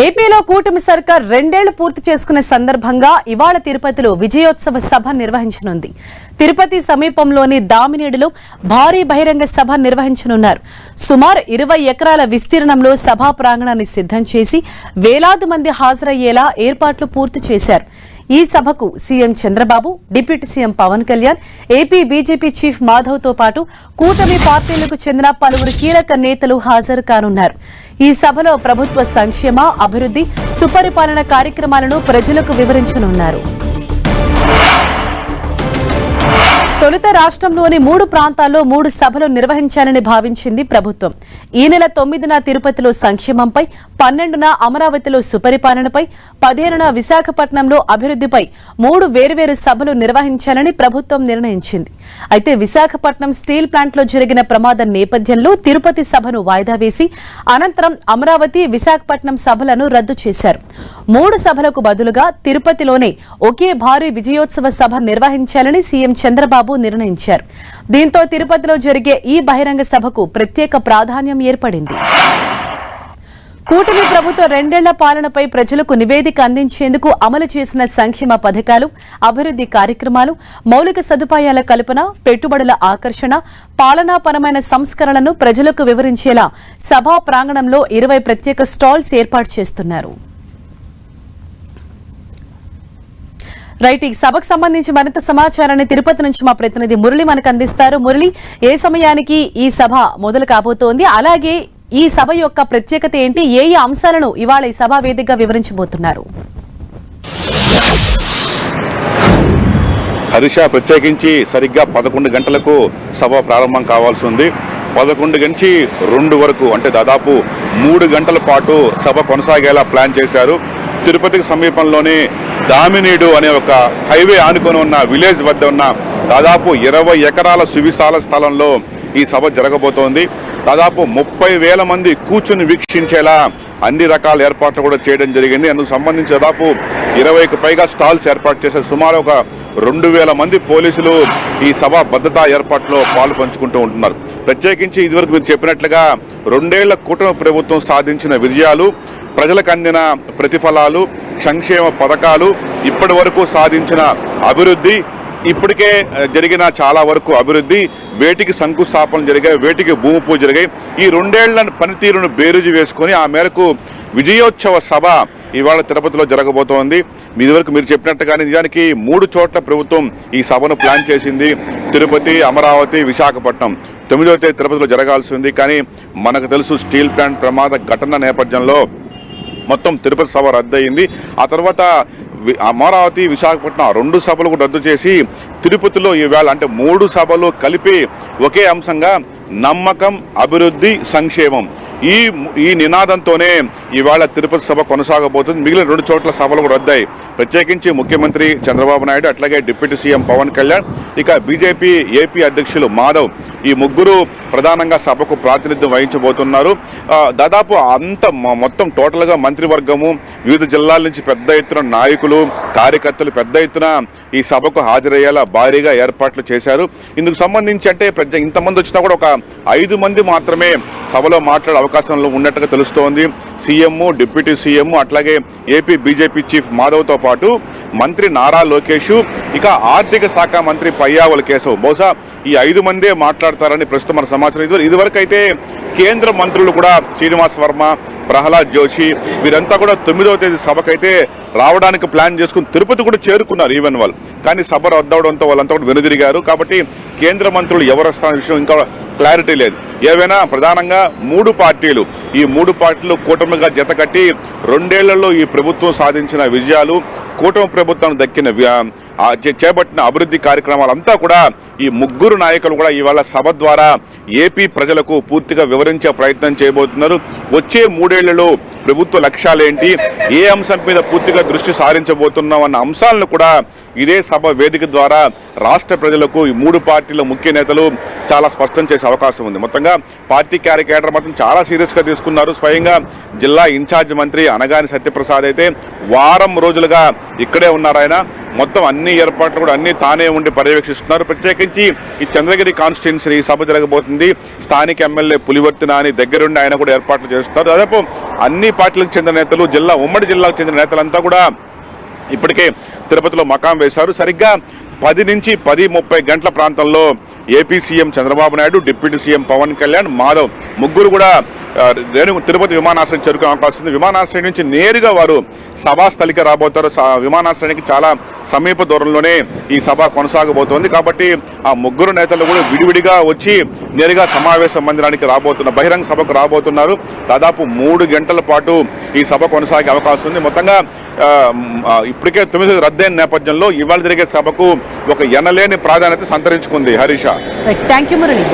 ఏపీలో కూటమి సర్కార్ 2 ఏళ్లు పూర్తి చేసుకున్న సందర్భంగా ఇవాళ తిరుపతిలో విజయోత్సవ సభ నిర్వహించనుంది. తిరుపతి సమీపంలోని దామినేడులో భారీ బహిరంగ సభ నిర్వహించనున్నారు. సుమారు 20 ఎకరాల విస్తీర్ణంలో సభా ప్రాంగణాన్ని సిద్ధం చేసి వేలాది మంది హాజరయ్యేలా ఏర్పాట్లు పూర్తి చేశారు. ఈ సభకు CM Chandrababu, deputy CM Pawan Kalyan, AP BJP chief Madhav తో పాటు కూటమి పార్టీలకు చెందిన పలువురు కీలక నేతలు హాజరు కానున్నారు. ఈ సభలో ప్రభుత్వ సంక్షేమ, అభివృద్ధి, సుపరిపాలన కార్యక్రమాలను ప్రజలకు వివరించనున్నారు. తొలుత రాష్ట్రంలోని 3 ప్రాంతాల్లో 3 సభలు నిర్వహించాలని భావించింది ప్రభుత్వం. ఈ నెల 9న తిరుపతిలో సంక్షేమంపై, 12న అమరావతిలో సుపరిపాలనపై, 15న విశాఖపట్నంలో అభివృద్ధిపై 3 వేర్వేరు సభలు నిర్వహించాలని ప్రభుత్వం నిర్ణయించింది. అయితే విశాఖపట్నం స్టీల్ ప్లాంట్లో జరిగిన ప్రమాదం నేపథ్యంలో తిరుపతి సభను వాయిదా వేసి అనంతరం అమరావతి, విశాఖపట్నం సభలను రద్దు చేశారు. 3 సభలకు బదులుగా తిరుపతిలోనే ఒకే భారీ విజయోత్సవ సభ నిర్వహించాలని సీఎం చంద్రబాబు నిర్ణయించారు. దీంతో తిరుపతిలో జరిగే ఈ బహిరంగ సభకు ప్రత్యేక ప్రాధాన్యం ఏర్పడింది. కూటమి ప్రభుత్వ 2 ఏళ్ల పాలనపై ప్రజలకు నివేదిక అందించేందుకు అమలు చేసిన సంక్షేమ పథకాలు, అభివృద్ధి కార్యక్రమాలు, మౌలిక సదుపాయాల కల్పన, పెట్టుబడుల ఆకర్షణ, పాలనాపరమైన సంస్కరణలను ప్రజలకు వివరించేలా సభా ప్రాంగణంలో 20 ప్రత్యేక స్టాల్స్ ఏర్పాటు చేస్తున్నారు. రైట్, ఈ సభకు సంబంధించి మరింత సమాచారాన్ని తిరుపతి నుంచి మా ప్రతినిధి మురళి మనకు అందిస్తారు. మురళి, ఏ సమయానికి ఈ సభ మొదలు కాబోతోంది? అలాగే ఈ సభ యొక్క ప్రత్యేకత ఏంటి? ఏ అంశాలను ఇవాళ ఈ సభా వేదికగా వివరించబోతున్నారు? హరీష, ప్రత్యేకించి సరిగ్గా 11 గంటలకు సభ ప్రారంభం కావాల్సి ఉంది. 11 నుంచి 2 వరకు అంటే దాదాపు 3 గంటల పాటు సభ కొనసాగేలా ప్లాన్ చేశారు. తిరుపతికి సమీపంలోనే దామినేడు అనే ఒక హైవే ఆనుకొని ఉన్న విలేజ్ వద్ద ఉన్న దాదాపు 20 ఎకరాల సువిశాల స్థలంలో ఈ సభ జరగబోతోంది. దాదాపు 30,000 మంది కూర్చుని వీక్షించేలా అన్ని రకాల ఏర్పాట్లు కూడా చేయడం జరిగింది. అందుకు సంబంధించి దాదాపు 20కి పైగా స్టాల్స్ ఏర్పాటు చేశారు. సుమారు ఒక 2,000 మంది పోలీసులు ఈ సభ భద్రతా ఏర్పాట్లో పాలు పంచుకుంటూ ఉంటున్నారు. ప్రత్యేకించి ఇదివరకు మీరు చెప్పినట్లుగా 2 ఏళ్ల కూటమి ప్రభుత్వం సాధించిన విజయాలు, ప్రజలకు అందిన ప్రతిఫలాలు, సంక్షేమ పథకాలు, ఇప్పటి వరకు సాధించిన అభివృద్ధి, ఇప్పటికే జరిగిన చాలా వరకు అభివృద్ధి, వేటికి శంకుస్థాపనలు జరిగాయి, వేటికి భూమి పూజ జరిగాయి. ఈ 2 ఏళ్ల పనితీరును బేరుజు వేసుకుని ఆ మేరకు విజయోత్సవ సభ ఇవాళ తిరుపతిలో జరగబోతోంది. ఇదివరకు మీరు చెప్పినట్టుగానే నిజానికి 3 చోట్ల ప్రభుత్వం ఈ సభను ప్లాన్ చేసింది. తిరుపతి, అమరావతి, విశాఖపట్నం. 9వ తేదీ తిరుపతిలో జరగాల్సి ఉంది. కానీ మనకు తెలుసు, స్టీల్ ప్లాంట్ ప్రమాద ఘటన నేపథ్యంలో మొత్తం తిరుపతి సభ రద్దయింది. ఆ తర్వాత అమరావతి, విశాఖపట్నం 2 సభలు కూడా రద్దు చేసి తిరుపతిలో ఈవేళ అంటే 3 సభలు కలిపి ఒకే అంశంగా నమ్మకం, అభివృద్ధి, సంక్షేమం ఈ నినాదంతోనే ఇవాళ తిరుపతి సభ కొనసాగబోతుంది. మిగిలిన 2 చోట్ల సభలు కూడా రద్దాయి. ప్రత్యేకించి ముఖ్యమంత్రి చంద్రబాబు నాయుడు, అట్లాగే డిప్యూటీ సీఎం పవన్ కళ్యాణ్, ఇక బీజేపీ ఏపీ అధ్యక్షులు మాధవ్, ఈ ముగ్గురు ప్రధానంగా సభకు ప్రాతినిధ్యం వహించబోతున్నారు. దాదాపు మొత్తం టోటల్గా మంత్రివర్గము, వివిధ జిల్లాల నుంచి పెద్ద ఎత్తున నాయకులు, కార్యకర్తలు పెద్ద ఎత్తున ఈ సభకు హాజరయ్యేలా భారీగా ఏర్పాట్లు చేశారు. ఇందుకు సంబంధించి అంటే ఇంతమంది వచ్చినా కూడా ఒక 5 మంది మాత్రమే సభలో మాట్లాడే అవకాశంలో ఉన్నట్టుగా తెలుస్తోంది. సీఎం, డిప్యూటీ సీఎం, అట్లాగే ఏపీ బీజేపీ చీఫ్ మాధవ్తో పాటు మంత్రి నారా లోకేష్, ఇక ఆర్థిక శాఖ మంత్రి పయ్యావుల కేశవ్, బహుశా ఈ 5 మందే మాట్లాడతారని ప్రస్తుతం మన సమాచారం. ఇదివరకు అయితే కేంద్ర మంత్రులు కూడా శ్రీనివాస్ వర్మ, ప్రహ్లాద్ జోషి వీరంతా కూడా 9వ తేదీ సభకైతే రావడానికి ప్లాన్ చేసుకుని తిరుపతి కూడా చేరుకున్నారు ఈవెన్ వాళ్ళు. కానీ సభ రద్దవడంతో వాళ్ళంతా కూడా వెనుదిరిగారు. కాబట్టి కేంద్ర మంత్రులు ఎవరు వస్తారనే విషయం ఇంకా క్లారిటీ లేదు. ఏవైనా ప్రధానంగా 3 పార్టీలు, ఈ 3 పార్టీలు కూటమిగా జతకట్టి 2 ఏళ్లలో ఈ ప్రభుత్వం సాధించిన విజయాలు, కూటమి ప్రభుత్వం దక్కిన చేపట్టిన అభివృద్ధి కార్యక్రమాలంతా కూడా ఈ 3 నాయకులు కూడా ఇవాళ సభ ద్వారా ఏపీ ప్రజలకు పూర్తిగా వివరించే ప్రయత్నం చేయబోతున్నారు. వచ్చే 3 ఏళ్లలో ప్రభుత్వ లక్ష్యాలేంటి, ఏ అంశం మీద పూర్తిగా దృష్టి సారించబోతున్నాం అన్న అంశాలను కూడా ఇదే సభ వేదిక ద్వారా రాష్ట్ర ప్రజలకు ఈ 3 పార్టీల ముఖ్య నేతలు చాలా స్పష్టం చేసే అవకాశం ఉంది. మొత్తంగా పార్టీ క్యాడర్ మాత్రం చాలా సీరియస్గా తీసుకున్నారు. స్వయంగా జిల్లా ఇన్ఛార్జ్ మంత్రి అనగాని సత్యప్రసాద్ అయితే వారం రోజులుగా ఇక్కడే ఉన్నారు. ఆయన మొత్తం అన్ని అన్ని ఏర్పాట్లు కూడా అన్ని తానే ఉండి పర్యవేక్షిస్తున్నారు. ప్రత్యేకించి ఈ చంద్రగిరి కాన్స్టిట్యున్సీ సభ జరగబోతుంది. స్థానిక ఎమ్మెల్యే పులివర్తి నాని దగ్గరుండి ఆయన కూడా ఏర్పాట్లు చేస్తున్నారు. దాదాపు అన్ని పార్టీలకు చెందిన నేతలు, ఉమ్మడి జిల్లాకు చెందిన నేతలంతా కూడా ఇప్పటికే తిరుపతిలో మకాం వేశారు. సరిగ్గా 10 నుంచి 10:30 గంటల ప్రాంతంలో AP CM Chandrababu Naidu, deputy CM Pawan Kalyan, Madhav ముగ్గురు కూడా తిరుపతి విమానాశ్రయం చేరుకునే అవకాశం ఉంది. విమానాశ్రయం నుంచి నేరుగా వారు సభాస్థలికి రాబోతారు. విమానాశ్రయానికి చాలా సమీప దూరంలోనే ఈ సభ కొనసాగబోతోంది. కాబట్టి ఆ ముగ్గురు నేతలు కూడా విడివిడిగా వచ్చి నేరుగా సమావేశ మందిరానికి బహిరంగ సభకు రాబోతున్నారు. దాదాపు 3 గంటల పాటు ఈ సభ కొనసాగే అవకాశం ఉంది. మొత్తంగా ఇప్పటికే 9 రద్దయిన నేపథ్యంలో ఇవాళ జరిగే సభకు ఒక ఎనలేని ప్రాధాన్యత సంతరించుకుంది. Harisha, thank you Murali.